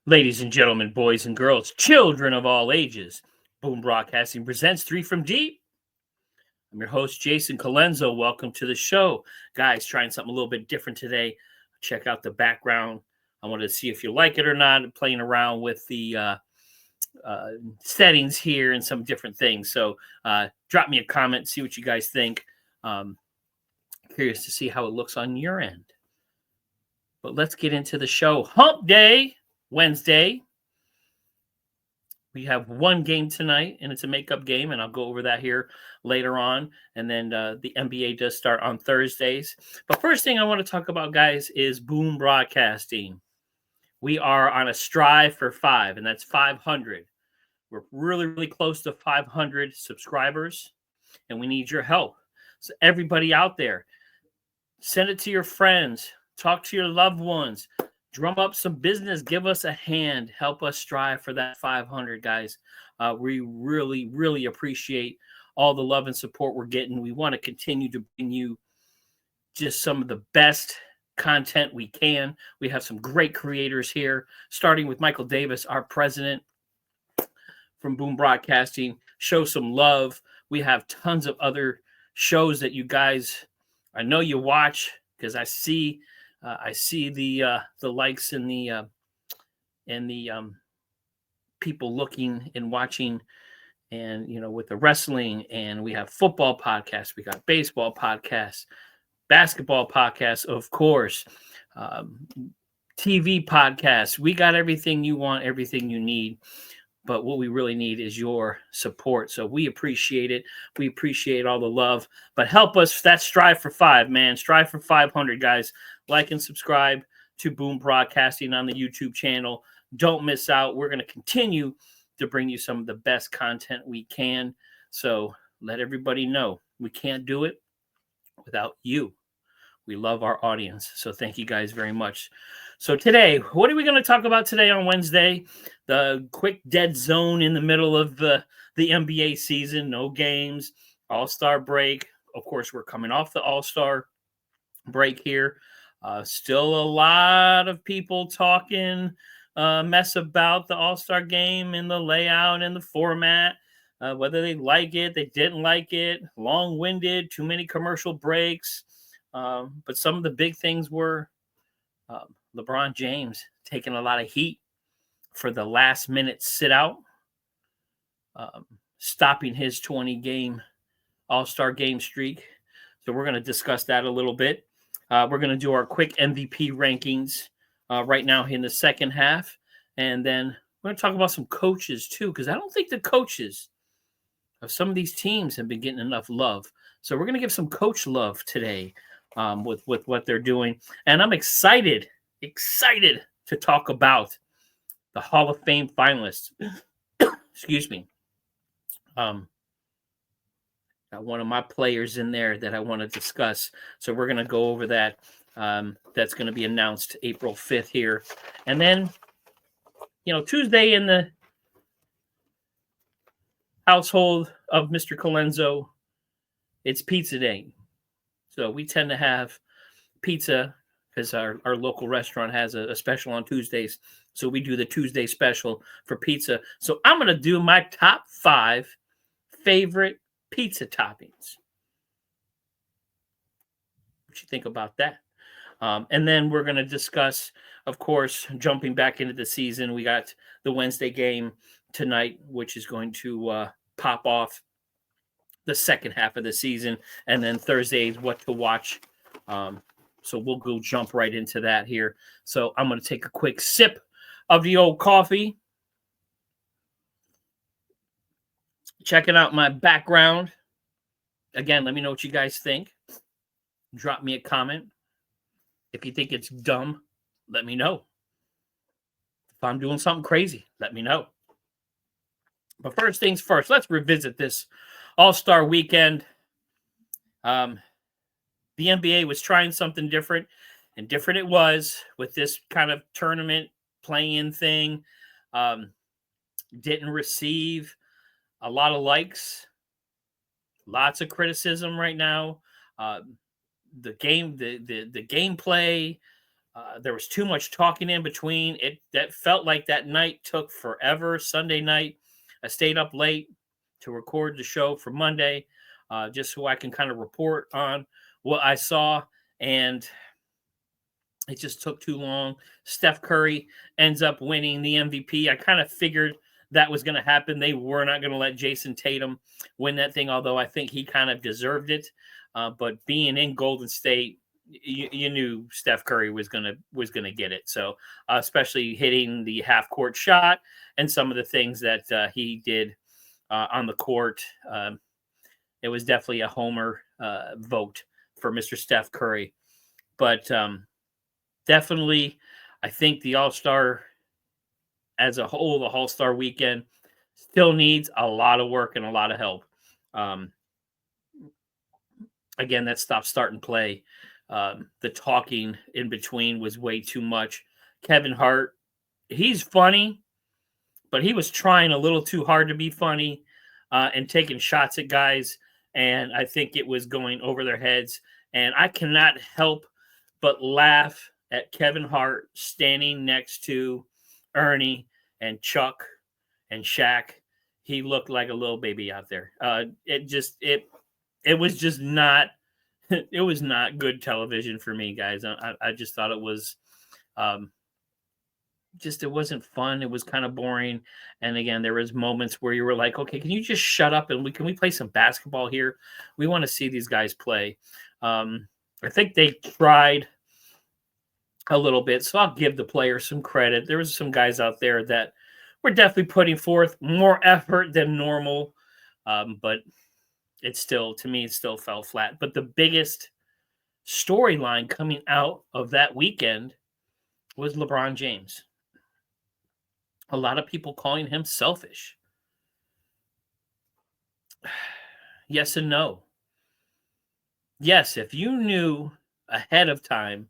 Ladies and gentlemen, boys and girls, children of all ages, Boom Broadcasting presents Three from Deep. I'm your host, Jason Colenso. Welcome to the show. Guys, trying something a little bit different today. Check out the background. I wanted to see if you like it or not. I'm playing around with the settings here and some different things. So drop me a comment, see what you guys think. Curious to see how it looks on your end. But let's get into the show. Hump Day. Wednesday. We have one game tonight, and it's a makeup game, and I'll go over that here later on. And then the NBA does start on Thursdays. But first thing I want to talk about, guys, is Boom Broadcasting. We are on a strive for 5, and that's 500. We're really, really close to 500 subscribers, and we need your help. So everybody out there, send it to your friends. Talk to your loved ones. Drum up some business. Give us a hand. Help us strive for that 500, guys. We really, really appreciate all the love and support we're getting. We want to continue to bring you just some of the best content we can. We have some great creators here, starting with Michael Davis, our president from Boom Broadcasting. Show some love. We have tons of other shows that you guys, I know you watch, because I see the likes and the people looking and watching, and with the wrestling, and we have football podcasts, we got baseball podcasts, basketball podcasts, of course, TV podcasts. We got everything you want, everything you need. But what we really need is your support. So we appreciate it. We appreciate all the love. But help us. That's strive for 5, man. Strive for 500, guys. Like and subscribe to Boom Broadcasting on the YouTube channel. Don't miss out. We're going to continue to bring you some of the best content we can. So let everybody know we can't do it without you. We love our audience. So thank you guys very much. So today, what are we going to talk about today on Wednesday? The quick dead zone in the middle of the NBA season. No games, All-Star break. Of course, we're coming off the All-Star break here. Still a lot of people talking mess about the All-Star game and the layout and the format, whether they like it, they didn't like it, long-winded, too many commercial breaks. But some of the big things were LeBron James taking a lot of heat for the last-minute sit-out, stopping his 20-game All-Star game streak. So we're going to discuss that a little bit. We're going to do our quick MVP rankings right now in the second half. And then we're going to talk about some coaches, too, because I don't think the coaches of some of these teams have been getting enough love. So we're going to give some coach love today with what they're doing. And I'm excited to talk about the Hall of Fame finalists. Excuse me. Got one of my players in there that I want to discuss. So we're going to go over that. That's going to be announced April 5th here. And then, Tuesday in the household of Mr. Colenso, it's pizza day. So we tend to have pizza because our local restaurant has a special on Tuesdays. So we do the Tuesday special for pizza. So I'm going to do my top 5 favorite pizza toppings. What you think about that? And then we're going to discuss, of course, jumping back into the season. We got the Wednesday game tonight, which is going to pop off the second half of the season. And then Thursday is what to watch. So we'll go jump right into that here. So I'm going to take a quick sip of the old coffee. Checking out my background. Again, let me know what you guys think. Drop me a comment. If you think it's dumb, let me know. If I'm doing something crazy, let me know. But first things first, let's revisit this All-Star weekend. The NBA was trying something different, and different it was with this kind of tournament play-in thing. Didn't receive a lot of likes, lots of criticism right now. The gameplay, There was too much talking in between. That felt like that night took forever. Sunday night, I stayed up late to record the show for Monday, just so I can kind of report on what I saw. And it just took too long. Steph Curry ends up winning the MVP. I kind of figured that was going to happen. They were not going to let Jason Tatum win that thing, although I think he kind of deserved it. But being in Golden State, you knew Steph Curry was gonna get it. So especially hitting the half court shot and some of the things that he did on the court, it was definitely a homer vote for Mr. Steph Curry. But definitely, I think the All-Star as a whole, the All-Star weekend still needs a lot of work and a lot of help. Again, that stop, start, and play. The talking in between was way too much. Kevin Hart, he's funny, but he was trying a little too hard to be funny and taking shots at guys. And I think it was going over their heads. And I cannot help but laugh at Kevin Hart standing next to Ernie and Chuck and Shaq. He looked like a little baby out there. It was just not, it was not good television for me, guys. I just thought it was, it wasn't fun. It was kind of boring. And again, there was moments where you were like, okay, can you just shut up and can we play some basketball here? We want to see these guys play. I think they tried a little bit, so I'll give the players some credit. There was some guys out there that were definitely putting forth more effort than normal, but it still fell flat. But the biggest storyline coming out of that weekend was LeBron James. A lot of people calling him selfish. Yes and no. Yes, if you knew ahead of time,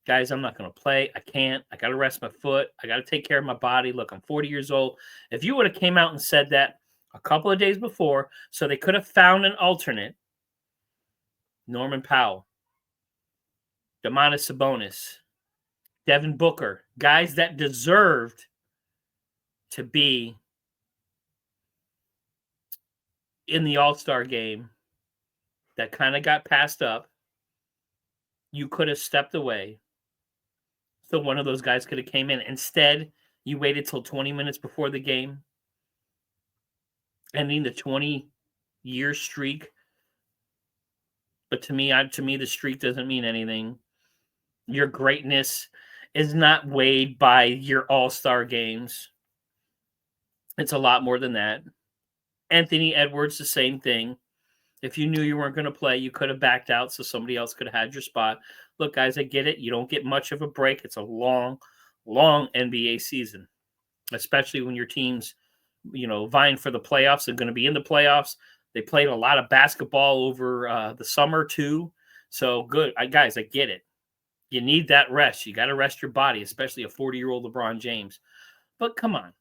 guys, I'm not going to play. I can't. I got to rest my foot. I got to take care of my body. Look, I'm 40 years old. If you would have came out and said that a couple of days before, so they could have found an alternate, Norman Powell, Domantas Sabonis, Devin Booker, guys that deserved to be in the All-Star game that kind of got passed up, you could have stepped away. So one of those guys could have came in. Instead, you waited till 20 minutes before the game, ending the 20-year streak. But to me, the streak doesn't mean anything. Your greatness is not weighed by your all-star games. It's a lot more than that. Anthony Edwards, the same thing. If you knew you weren't going to play, you could have backed out so somebody else could have had your spot. Look, guys, I get it. You don't get much of a break. It's a long, long NBA season, especially when your team's, vying for the playoffs and going to be in the playoffs. They played a lot of basketball over the summer, too. So, good. Guys, I get it. You need that rest. You got to rest your body, especially a 40-year-old LeBron James. But come on.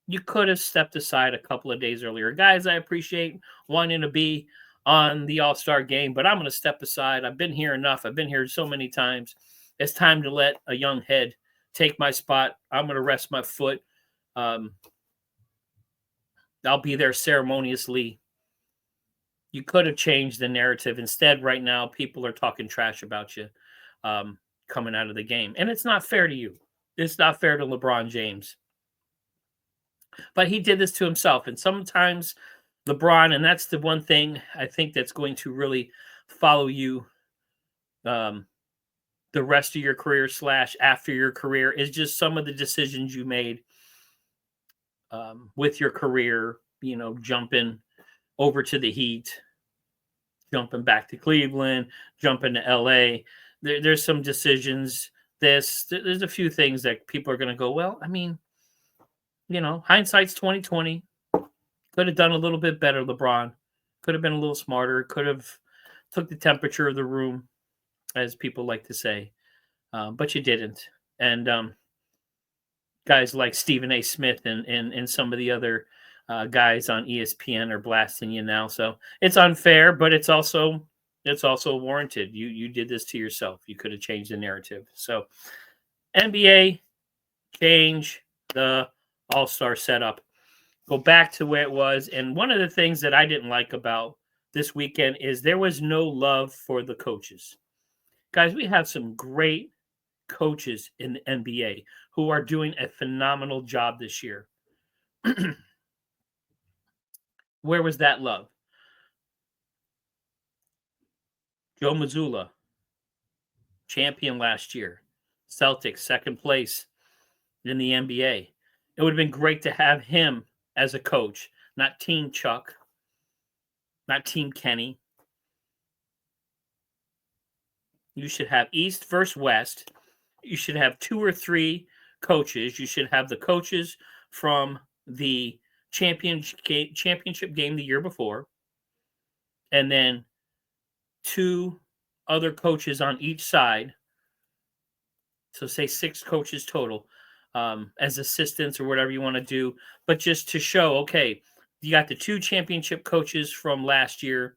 You could have stepped aside a couple of days earlier. Guys, I appreciate wanting to be on the All-Star game, but I'm going to step aside. I've been here enough. I've been here so many times. It's time to let a young head take my spot. I'm going to rest my foot. I'll be there ceremoniously. You could have changed the narrative. Instead, right now, people are talking trash about you coming out of the game. And it's not fair to you. It's not fair to LeBron James. But he did this to himself. And sometimes LeBron, and that's the one thing I think that's going to really follow you the rest of your career / after your career, is just some of the decisions you made with your career, jumping over to the Heat, jumping back to Cleveland, jumping to LA. There's some decisions. There's a few things that people are going to go, well, I mean, hindsight's 20/20. Could have done a little bit better, LeBron. Could have been a little smarter. Could have took the temperature of the room, as people like to say. But you didn't. And guys like Stephen A. Smith and some of the other guys on ESPN are blasting you now. So it's unfair, but it's also It's also warranted. You did this to yourself. You could have changed the narrative. So NBA, change the all-star setup. Go back to where it was. And one of the things that I didn't like about this weekend is there was no love for the coaches. Guys, we have some great coaches in the NBA who are doing a phenomenal job this year. Where was that love? Joe Mazzulla, champion last year. Celtics, second place in the NBA. It would have been great to have him as a coach, not Team Chuck, not Team Kenny. You should have East versus West. You should have 2 or 3 coaches. You should have the coaches from the championship game the year before, and then 2 other coaches on each side. So say 6 coaches total as assistants or whatever you want to do. But just to show, okay, you got the 2 championship coaches from last year.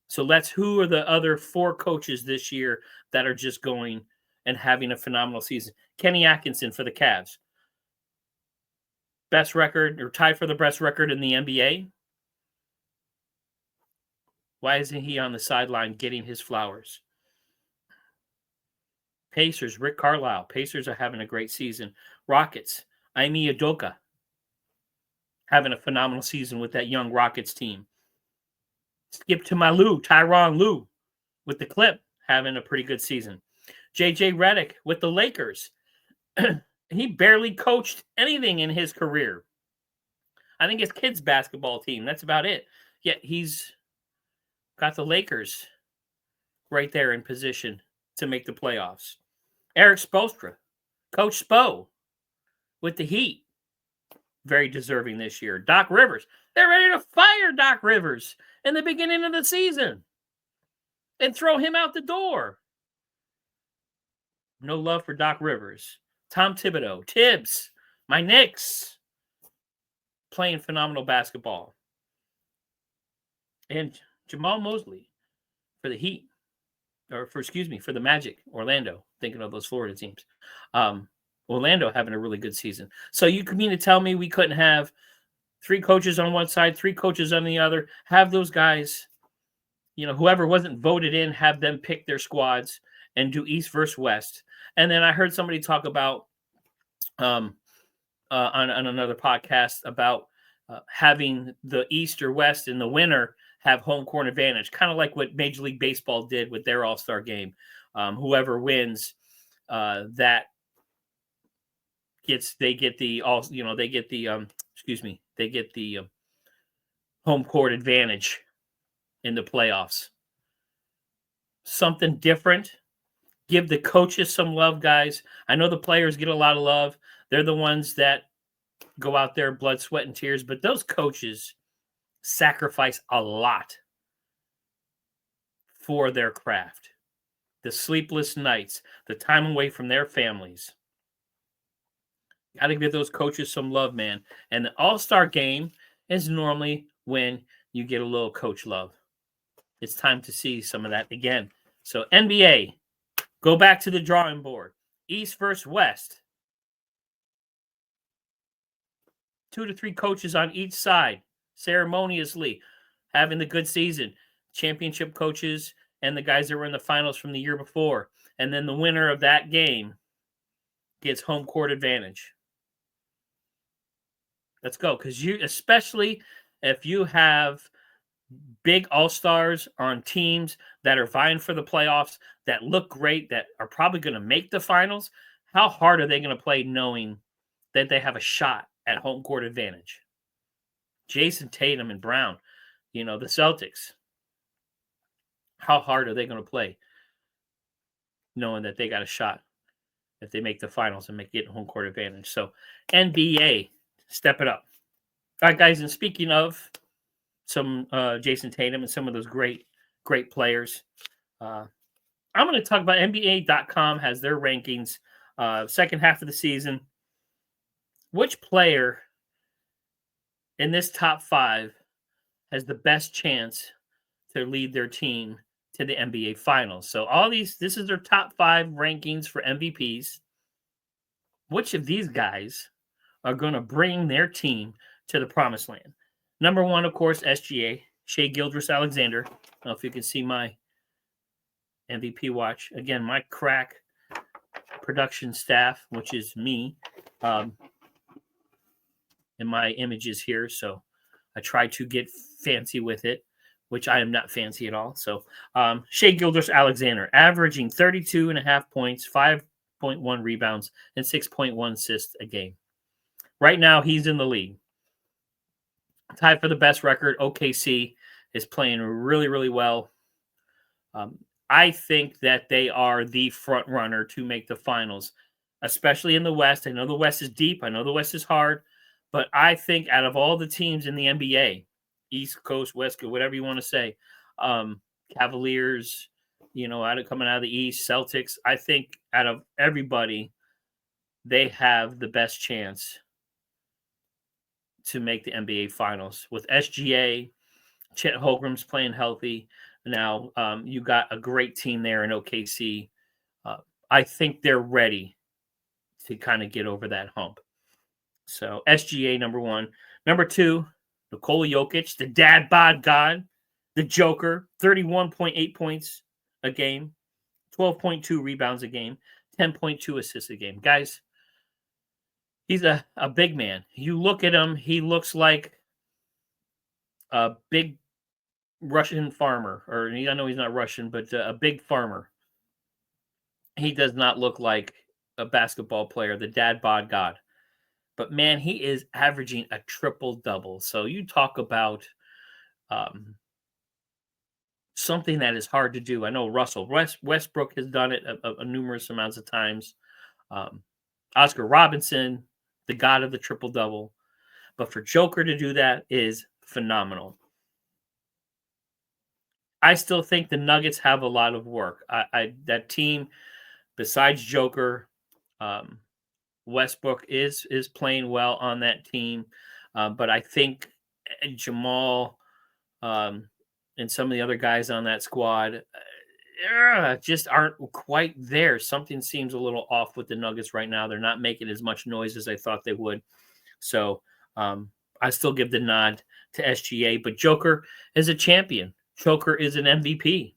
So who are the other 4 coaches this year that are just going and having a phenomenal season? Kenny Atkinson for the Cavs. Best record or tied for the best record in the NBA. Why isn't he on the sideline getting his flowers? Pacers, Rick Carlisle. Pacers are having a great season. Rockets, Ime Udoka, having a phenomenal season with that young Rockets team. Skip to my Lou, Tyronn Lue with the Clip, having a pretty good season. JJ Redick with the Lakers. He barely coached anything in his career. I think his kids' basketball team, that's about it. Yet he's got the Lakers right there in position to make the playoffs. Eric Spoelstra, Coach Spo with the Heat, very deserving this year. Doc Rivers, they're ready to fire Doc Rivers in the beginning of the season and throw him out the door. No love for Doc Rivers. Tom Thibodeau, Tibbs, my Knicks, playing phenomenal basketball. And Jamal Mosley for the Heat, for the Magic, Orlando, thinking of those Florida teams. Orlando having a really good season. So you mean to tell me we couldn't have 3 coaches on one side, 3 coaches on the other, have those guys, whoever wasn't voted in, have them pick their squads and do East versus West. And then I heard somebody talk about on another podcast about having the East or West and the winner have home court advantage, kind of like what Major League Baseball did with their All-Star game. Whoever wins, they get the home court advantage in the playoffs. Something different. Give the coaches some love, guys. I know the players get a lot of love. They're the ones that go out there, blood, sweat, and tears. But those coaches sacrifice a lot for their craft. The sleepless nights, the time away from their families. Got to give those coaches some love, man. And the All-Star game is normally when you get a little coach love. It's time to see some of that again. So NBA, go back to the drawing board. East versus West. 2 to 3 coaches on each side, ceremoniously having the good season. Championship coaches and the guys that were in the finals from the year before. And then the winner of that game gets home court advantage. Let's go. Because especially if you have big all-stars on teams that are vying for the playoffs, that look great, that are probably going to make the finals, how hard are they going to play knowing that they have a shot at home court advantage? Jason Tatum and Brown, the Celtics. How hard are they going to play knowing that they got a shot if they make the finals and get home court advantage? So NBA, step it up. All right, guys, and speaking of some Jason Tatum and some of those great players, I'm going to talk about NBA.com has their rankings, second half of the season. Which player in this top 5 has the best chance to lead their team to the NBA Finals. So this is their top 5 rankings for MVPs. Which of these guys are going to bring their team to the promised land? Number 1, of course, SGA, Shai Gilgeous-Alexander. I don't know if you can see my MVP watch. Again, my crack production staff, which is me, in my images here. So I try to get fancy with it, which I am not fancy at all. So Shai Gilgeous-Alexander, averaging 32.5 points, 5.1 rebounds, and 6.1 assists a game. Right now, he's in the league. Tied for the best record. OKC is playing really, really well. I think that they are the front runner to make the finals, especially in the West. I know the West is deep. I know the West is hard. But I think out of all the teams in the NBA, East Coast, West Coast, whatever you want to say, Cavaliers, coming out of the East, Celtics, I think out of everybody, they have the best chance to make the NBA Finals. With SGA, Chet Holmgren's playing healthy. Now, you got a great team there in OKC. I think they're ready to kind of get over that hump. So SGA, number 1. Number 2, Nikola Jokic, the dad bod god, the Joker, 31.8 points a game, 12.2 rebounds a game, 10.2 assists a game. Guys, he's a big man. You look at him, he looks like a big Russian farmer. Or I know he's not Russian, but a big farmer. He does not look like a basketball player, the dad bod god. But, man, he is averaging a triple-double. So you talk about something that is hard to do. I know Russell Westbrook has done it a numerous amounts of times. Oscar Robinson, the god of the triple-double. But for Joker to do that is phenomenal. I still think the Nuggets have a lot of work. That team, besides Joker, Westbrook is playing well on that team, but I think Jamal and some of the other guys on that squad just aren't quite there. Something seems a little off with the Nuggets right now. They're not making as much noise as I thought they would. So I still give the nod to SGA, but Joker is a champion. Joker is an MVP.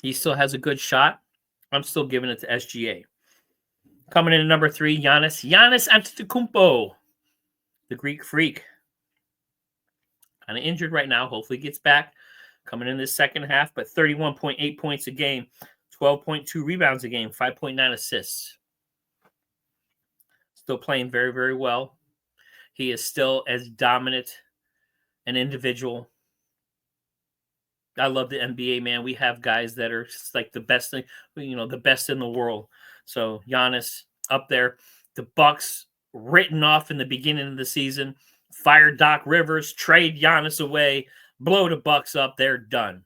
He still has a good shot. I'm still giving it to SGA. Coming in at number 3, Giannis Antetokounmpo, the Greek Freak. Kind of injured right now. Hopefully gets back. Coming in this second half, but 31.8 points a game, 12.2 rebounds a game, 5.9 assists. Still playing very, very well. He is still as dominant an individual. I love the NBA, man. We have guys that are like the best thing, the best in the world. So Giannis up there. The Bucks written off in the beginning of the season. Fire Doc Rivers, trade Giannis away, blow the Bucks up. They're done.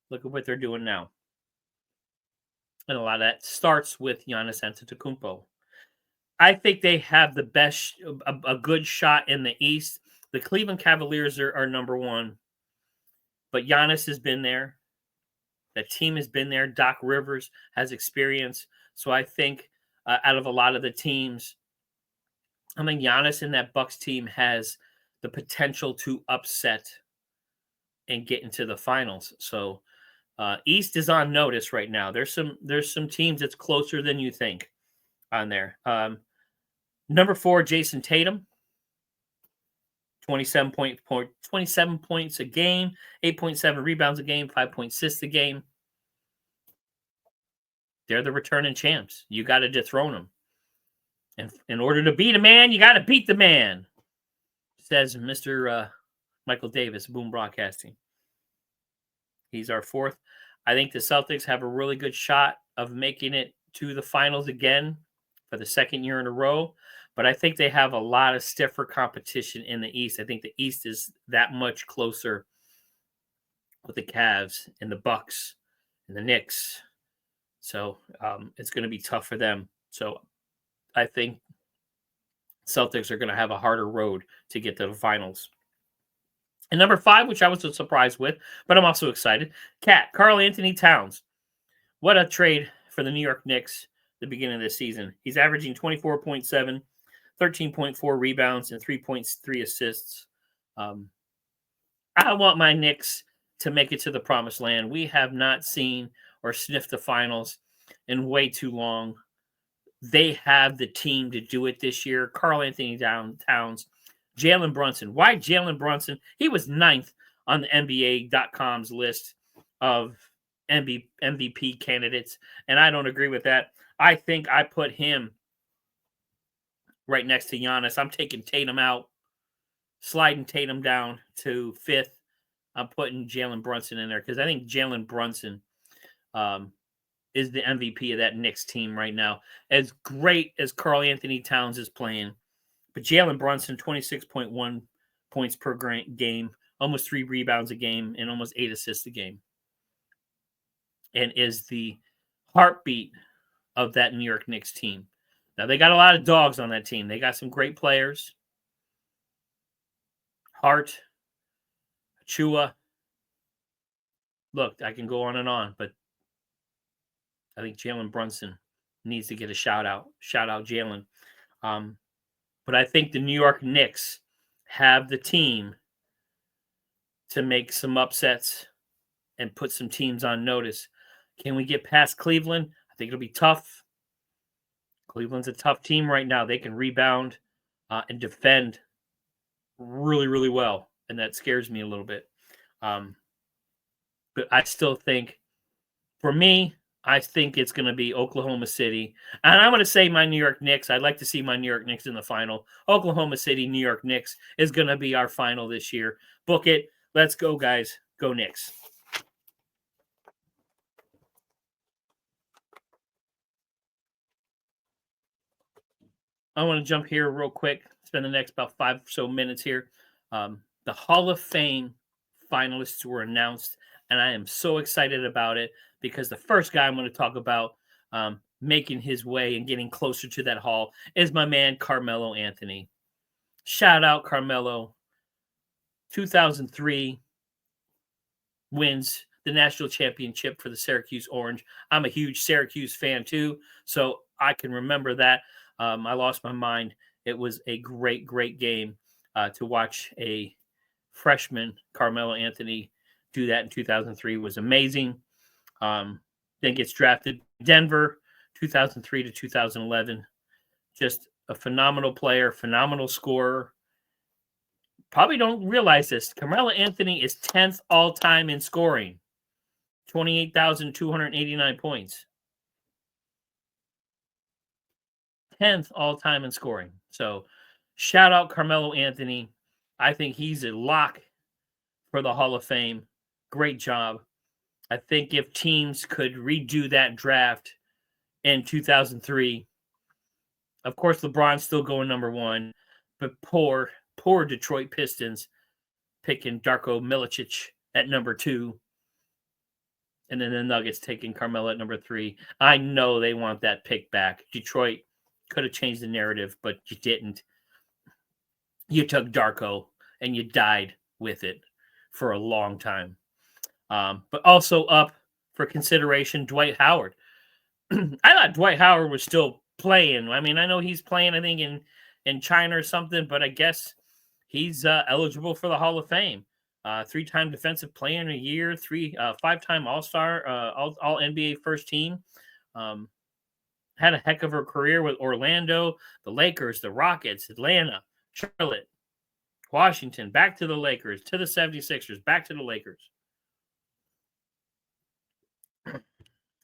Look at what they're doing now. And a lot of that starts with Giannis Antetokounmpo. I think they have the best, a good shot in the East. The Cleveland Cavaliers are number 1. But Giannis has been there. The team has been there. Doc Rivers has experience. So I think out of a lot of the teams, I think Giannis and that Bucks team has the potential to upset and get into the finals. So East is on notice right now. There's some teams that's closer than you think on there. Number 4, Jason Tatum. 27 points a game, 8.7 rebounds a game, 5.6 assists a game. They're the returning champs. You got to dethrone them. And in order to beat a man, you got to beat the man, says Mr. Michael Davis, Boom Broadcasting. He's our 4th. I think the Celtics have a really good shot of making it to the finals again for the second year in a row. But I think they have a lot of stiffer competition in the East. I think the East is that much closer with the Cavs and the Bucks and the Knicks. So it's going to be tough for them. So I think Celtics are going to have a harder road to get to the finals. And number 5, which I was surprised with, but I'm also excited, Karl Anthony Towns. What a trade for the New York Knicks at the beginning of this season. He's averaging 24.7, 13.4 rebounds, and 3.3 assists. I want my Knicks to make it to the promised land. We have not seen or sniffed the finals in way too long. They have the team to do it this year. Karl Anthony Towns, Jalen Brunson. Why Jalen Brunson? He was 9th on the NBA.com's list of MVP candidates, and I don't agree with that. I think I put him right next to Giannis. I'm taking Tatum out, sliding Tatum down to 5th. I'm putting Jalen Brunson in there because I think Jalen Brunson is the MVP of that Knicks team right now. As great as Karl Anthony Towns is playing, but Jalen Brunson, 26.1 points per game, almost 3 rebounds a game, and almost 8 assists a game, and is the heartbeat of that New York Knicks team. Now, they got a lot of dogs on that team. They got some great players. Hart, Chua. Look, I can go on, but I think Jalen Brunson needs to get a shout out. Shout out, Jalen. But I think the New York Knicks have the team to make some upsets and put some teams on notice. Can we get past Cleveland? I think it'll be tough. Cleveland's a tough team right now. They can rebound and defend really, really well, and that scares me a little bit. But I still think, for me, I think it's going to be Oklahoma City. And I'm going to say my New York Knicks. I'd like to see my New York Knicks in the final. Oklahoma City, New York Knicks is going to be our final this year. Book it. Let's go, guys. Go Knicks. I want to jump here real quick. Spend the next about 5 or so minutes here. The Hall of Fame finalists were announced, and I am so excited about it because the first guy I'm going to talk about making his way and getting closer to that hall is my man Carmelo Anthony. Shout out Carmelo. 2003 wins the national championship for the Syracuse Orange. I'm a huge Syracuse fan too, so I can remember that. I lost my mind. It was a great, great game to watch a freshman, Carmelo Anthony, do that in 2003. It was amazing. Then gets drafted Denver, 2003 to 2011. Just a phenomenal player, phenomenal scorer. Probably don't realize this. Carmelo Anthony is 10th all-time in scoring. 28,289 points. 10th all-time in scoring. So shout out Carmelo Anthony. I think he's a lock for the Hall of Fame. Great job. I think if teams could redo that draft in 2003, of course, LeBron's still going number 1, but poor Detroit Pistons picking Darko Milicic at number 2, and then the Nuggets taking Carmelo at number 3. I know they want that pick back. Detroit could have changed the narrative, but you didn't. You took Darko, and you died with it for a long time. But also up for consideration, Dwight Howard. I thought Dwight Howard was still playing. I mean, I know he's playing, I think, in China or something, but I guess he's eligible for the Hall of Fame. 3-time Defensive Player in a Year, 5-time All-Star, all NBA first team. Had a heck of a career with Orlando, the Lakers, the Rockets, Atlanta, Charlotte, Washington, back to the Lakers, to the 76ers, back to the Lakers.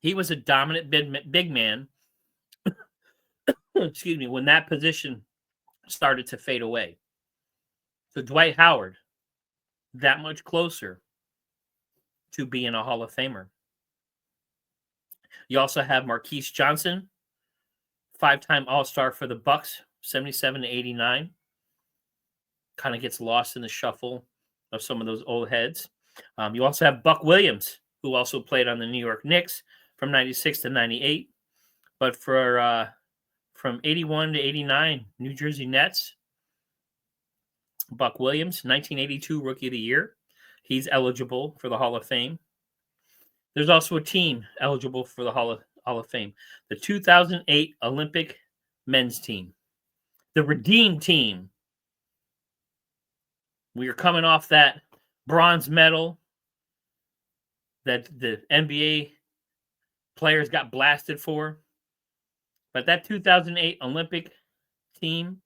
He was a dominant big man, excuse me, when that position started to fade away. So Dwight Howard, that much closer to being a Hall of Famer. You also have Marquise Johnson, 5-time All-Star for the Bucks, 77 to 89. Kind of gets lost in the shuffle of some of those old heads. You also have Buck Williams, who also played on the New York Knicks from 96 to 98. But for from 81 to 89, New Jersey Nets. Buck Williams, 1982 Rookie of the Year. He's eligible for the Hall of Fame. There's also a team eligible for the Hall of Fame. The 2008 Olympic men's team. The Redeem team. We are coming off that bronze medal that the NBA players got blasted for. But that 2008 Olympic team,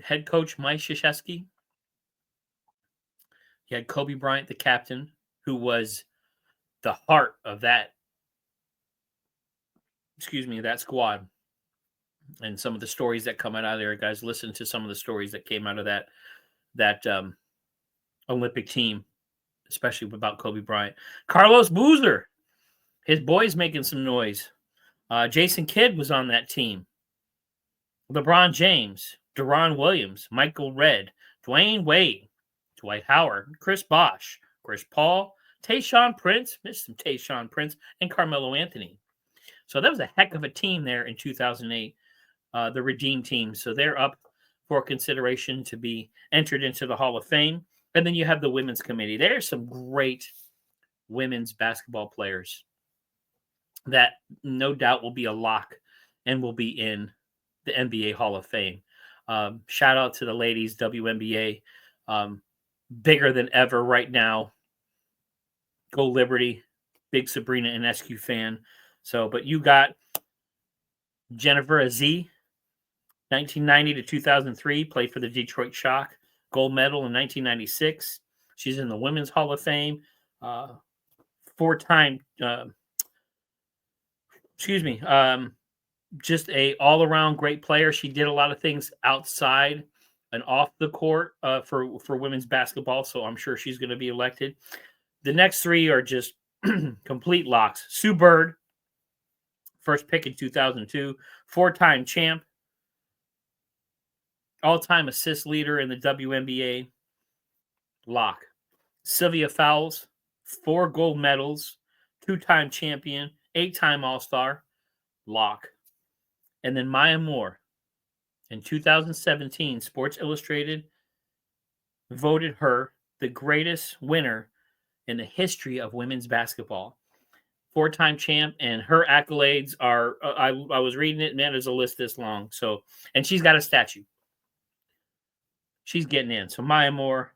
head coach Mike Krzyzewski, he had Kobe Bryant, the captain, who was the heart of that squad. And some of the stories that come out of there, guys, listen to some of the stories that came out of that Olympic team, especially about Kobe Bryant. Carlos Boozer, his boy's making some noise. Jason Kidd was on that team. LeBron James, Deron Williams, Michael Redd, Dwayne Wade, Dwight Howard, Chris Bosh, Chris Paul, Tayshaun Prince, missed some Tayshaun Prince, and Carmelo Anthony. So that was a heck of a team there in 2008, the Redeem team. So they're up for consideration to be entered into the Hall of Fame. And then you have the Women's Committee. There's some great women's basketball players that no doubt will be a lock and will be in the NBA Hall of Fame. Shout out to the ladies, WNBA. Bigger than ever right now. Go Liberty. Big Sabrina Ionescu fan. So, but you got Jennifer Azzi, 1990 to 2003, played for the Detroit Shock. Gold medal in 1996. She's in the Women's Hall of Fame. Four-time, just a all-around great player. She did a lot of things outside and off the court for women's basketball, so I'm sure she's going to be elected. The next three are just complete locks. Sue Bird, first pick in 2002, four-time champ, all-time assist leader in the WNBA, lock. Sylvia Fowles, 4 gold medals, 2-time champion, 8-time All-Star, lock. And then Maya Moore, in 2017, Sports Illustrated voted her the greatest winner in the history of women's basketball. 4-time champ, and her accolades are, I was reading it, man, there's a list this long. So, and she's got a statue. She's getting in. So Maya Moore,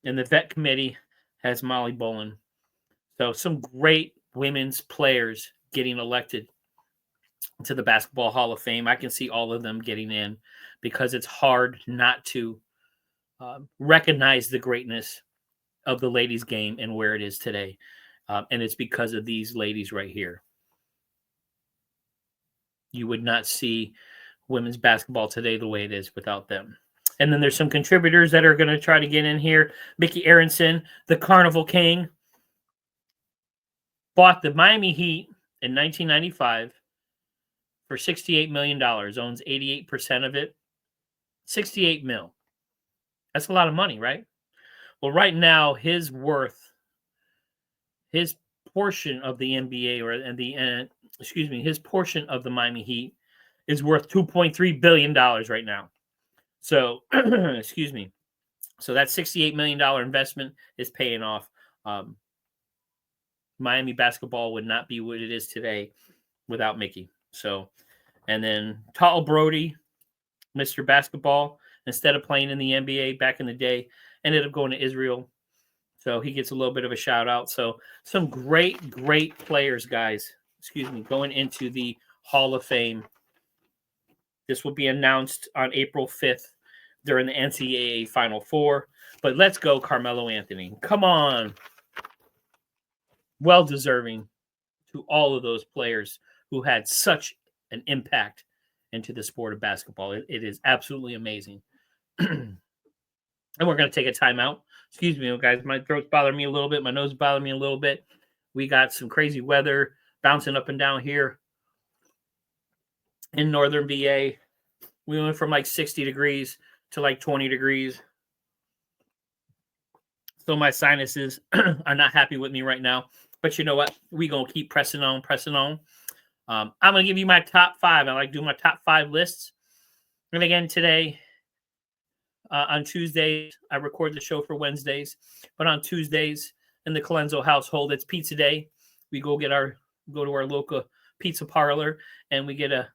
and the vet committee has Molly Bolin. So some great women's players getting elected to the Basketball Hall of Fame. I can see all of them getting in because it's hard not to recognize the greatness of the ladies' game and where it is today. And it's because of these ladies right here. You would not see women's basketball today the way it is without them. And then there's some contributors that are going to try to get in here. Mickey Aronson, the Carnival King, bought the Miami Heat in 1995 for $68 million, owns 88% of it. 68 mil. That's a lot of money, right? Well, right now, his portion of the NBA his portion of the Miami Heat is worth $2.3 billion right now. So, So that $68 million investment is paying off. Miami basketball would not be what it is today without Mickey. So, and then Tal Brody, Mr. Basketball, instead of playing in the NBA back in the day, ended up going to Israel. So he gets a little bit of a shout out. So some great, great players, guys, going into the Hall of Fame. This will be announced on April 5th during the NCAA Final Four. But let's go Carmelo Anthony. Come on. Well-deserving to all of those players who had such an impact into the sport of basketball. It is absolutely amazing. And we're going to take a timeout. Excuse me, guys. My throat's bothering me a little bit. My nose is bothering me a little bit. We got some crazy weather bouncing up and down here in northern VA. We went from like 60 degrees to like 20 degrees. So my sinuses are not happy with me right now. But you know what? We're going to keep pressing on. I'm going to give you my top 5. I like doing my top 5 lists. And again, today, On Tuesdays, I record the show for Wednesdays, but on Tuesdays in the Colenso household, it's pizza day. We go to our local pizza parlor and we get a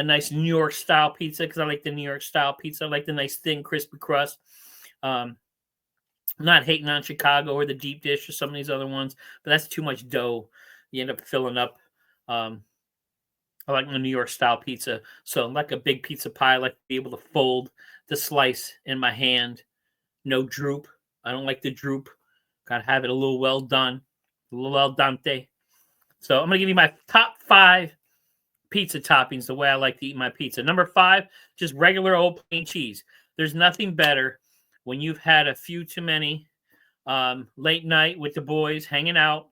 nice New York style pizza because I like the New York style pizza. I like the nice thin, crispy crust. I'm not hating on Chicago or the deep dish or some of these other ones, but that's too much dough. You end up filling up. I like the New York style pizza. So like a big pizza pie, I like to be able to fold the slice in my hand. No droop. I don't like the droop. Gotta have it a little well done, a little al dente. So I'm gonna give you my top 5 pizza toppings the way I like to eat my pizza. Number 5, just regular old plain cheese. There's nothing better when you've had a few too many late night with the boys hanging out.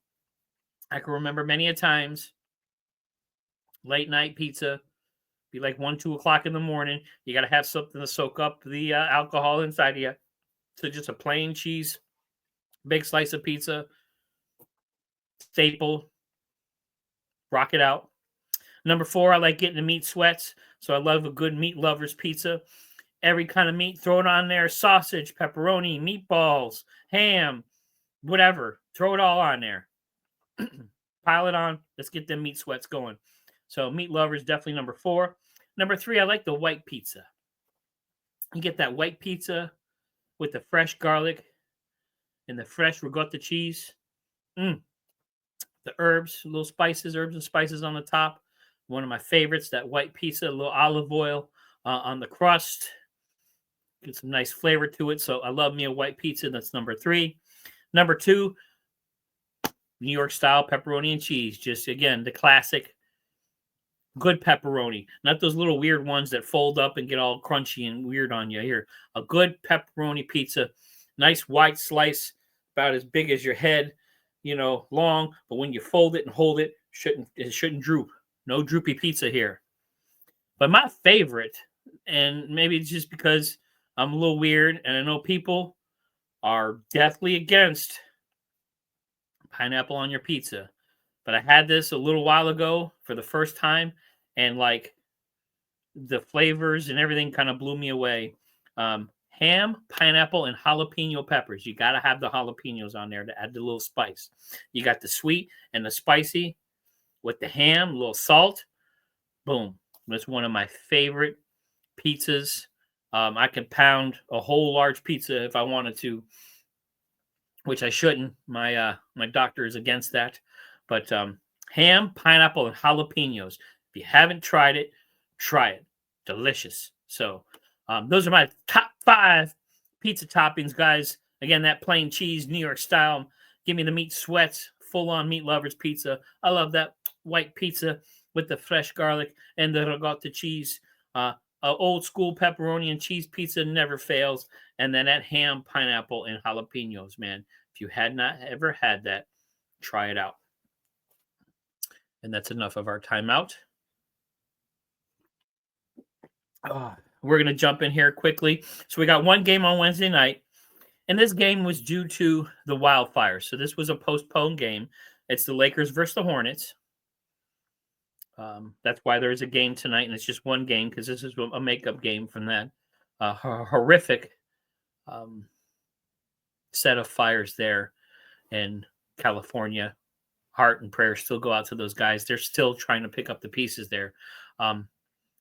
I can remember many a times late night pizza be like 1, 2 o'clock in the morning. You got to have something to soak up the alcohol inside of you. So just a plain cheese, big slice of pizza, staple, rock it out. Number 4, I like getting the meat sweats. So I love a good meat lover's pizza. Every kind of meat, throw it on there. Sausage, pepperoni, meatballs, ham, whatever. Throw it all on there. Pile it on. Let's get them meat sweats going. So meat lovers, definitely number 4. Number 3, I like the white pizza. You get that white pizza with the fresh garlic and the fresh ricotta cheese. The herbs, little spices, herbs and spices on the top. One of my favorites, that white pizza, a little olive oil on the crust. Get some nice flavor to it. So I love me a white pizza. That's number 3. Number 2, New York style pepperoni and cheese. Just, again, the classic good pepperoni. Not those little weird ones that fold up and get all crunchy and weird on you. Here, a good pepperoni pizza. Nice white slice, about as big as your head, long. But when you fold it and hold it, it shouldn't droop. No droopy pizza here. But my favorite, and maybe it's just because I'm a little weird, and I know people are deathly against pineapple on your pizza. But I had this a little while ago for the first time, and like the flavors and everything kind of blew me away. Ham, pineapple, and jalapeno peppers. You got to have the jalapenos on there to add the little spice. You got the sweet and the spicy with the ham, a little salt. Boom. That's one of my favorite pizzas. I could pound a whole large pizza if I wanted to, which I shouldn't. My doctor is against that. But ham, pineapple, and jalapenos. If you haven't tried it, try it. Delicious. So those are my top 5 pizza toppings, guys. Again, that plain cheese, New York style. Give me the meat sweats, full-on meat lovers pizza. I love that white pizza with the fresh garlic and the ricotta cheese. Old school pepperoni and cheese pizza never fails. And then that ham, pineapple, and jalapenos, man. If you had not ever had that, try it out. And that's enough of our timeout. We're going to jump in here quickly. So we got one game on Wednesday night, and this game was due to the wildfires. So this was a postponed game. It's the Lakers versus the Hornets. That's why there is a game tonight, and it's just one game because this is a makeup game from that horrific set of fires there in California. Heart and prayers still go out to those guys. They're still trying to pick up the pieces there.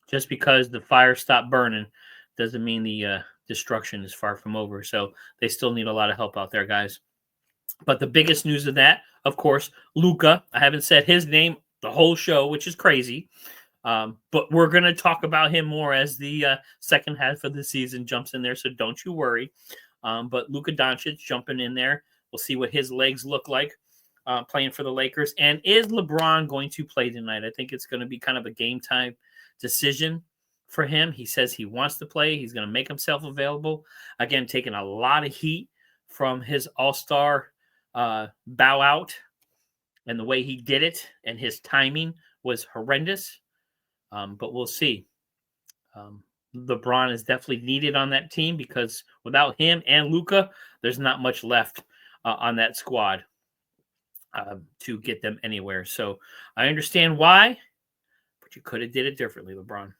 Just because the fire stopped burning doesn't mean the destruction is far from over. So they still need a lot of help out there, guys. But the biggest news of that, of course, Luka. I haven't said his name the whole show, which is crazy. But we're going to talk about him more as the second half of the season jumps in there. So don't you worry. But Luka Doncic jumping in there. We'll see what his legs look like playing for the Lakers. And is LeBron going to play tonight? I think it's going to be kind of a game time decision for him. He says he wants to play. He's going to make himself available. Again, taking a lot of heat from his all-star bow out and the way he did it, and his timing was horrendous. But we'll see. LeBron is definitely needed on that team because without him and Luka, there's not much left on that squad to get them anywhere. So I understand why, but you could have did it differently, LeBron.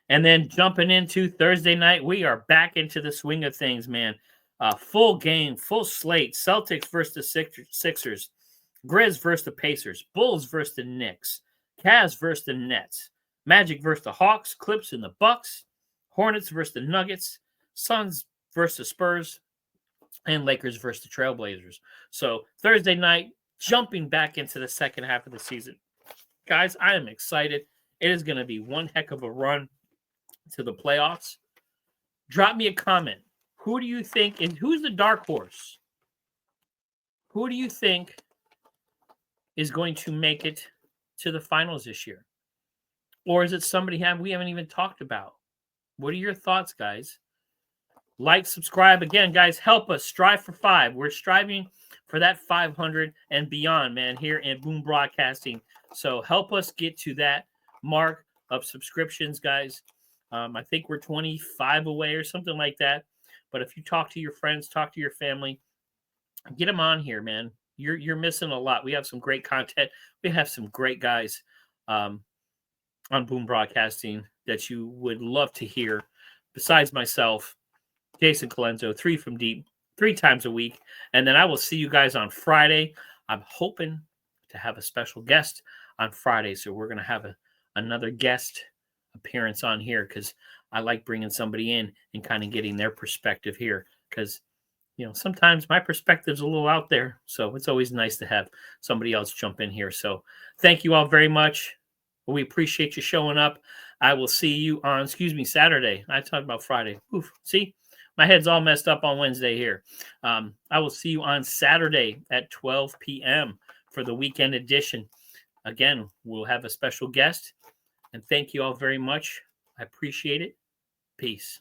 And then jumping into Thursday night, we are back into the swing of things, man. Full game, full slate. Celtics versus the Sixers. Grizz versus the Pacers. Bulls versus the Knicks. Cavs versus the Nets. Magic versus the Hawks. Clips and the Bucks. Hornets versus the Nuggets. Suns versus the Spurs. And Lakers versus the Trailblazers. So Thursday night, jumping back into the second half of the season. Guys, I am excited. It is going to be one heck of a run to the playoffs. Drop me a comment. Who do you think is who's the dark horse? Who do you think is going to make it to the finals this year? Or is it somebody we haven't even talked about? What are your thoughts, guys? Like, subscribe. Again, guys, help us strive for 5. We're striving for that 500 and beyond, man, here in Boom Broadcasting. So help us get to that mark of subscriptions, guys. I think we're 25 away or something like that. But if you talk to your friends, talk to your family, get them on here, man. You're missing a lot. We have some great content. We have some great guys on Boom Broadcasting that you would love to hear. Besides myself, Jason Colenso, 3 from Deep, 3 times a week. And then I will see you guys on Friday. I'm hoping to have a special guest on Friday. So we're going to have another guest appearance on here because I like bringing somebody in and kind of getting their perspective here because, sometimes my perspective's a little out there. So it's always nice to have somebody else jump in here. So thank you all very much. We appreciate you showing up. I will see you on, Saturday. I talked about Friday. Oof, see? My head's all messed up on Wednesday here. I will see you on Saturday at 12 p.m. for the weekend edition. Again, we'll have a special guest. And thank you all very much. I appreciate it. Peace.